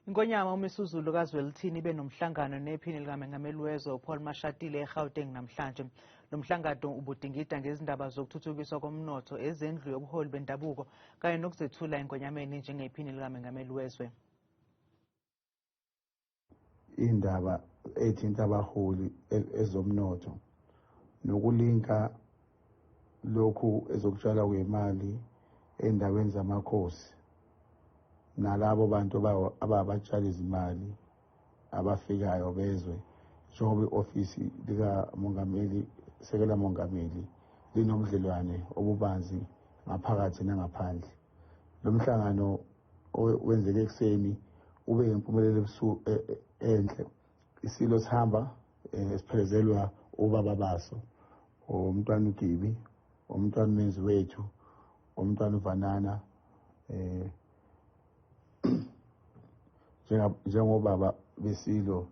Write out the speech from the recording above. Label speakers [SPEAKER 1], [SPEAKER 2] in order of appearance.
[SPEAKER 1] Inkonyama uMisuzulu kaZwelithini ibe nomhlangano nephini likamengameli wezwe uPaul Mashatile eGauteng namhlanje. Lo mhlangano ubudingida ngezindaba zokuthuthukiswa komnotho, ezendlu yobuholi bendabuko kanye nokuzethula enkonyameni njengephini likamengameli wezwe.
[SPEAKER 2] Indaba ethinta abaholi ezomnotho nokulinka lokhu ezokutshala kwemali endaweni zamakhosi nalabo bantu ababatshali izimali abafikayo bezwe, njengoba i-ofisi likamongameli, sekela mongameli linomdlelwane obubanzi ngaphakathi nangaphandle. Lo mhlangano wenzeke ekseni ube impumelelo enhle. Isilo sihamba siphelezelwa ubaba baso, umntwana uGibi, umntwana uMenzi wethu, umntwana uVanana, njengobaba besilo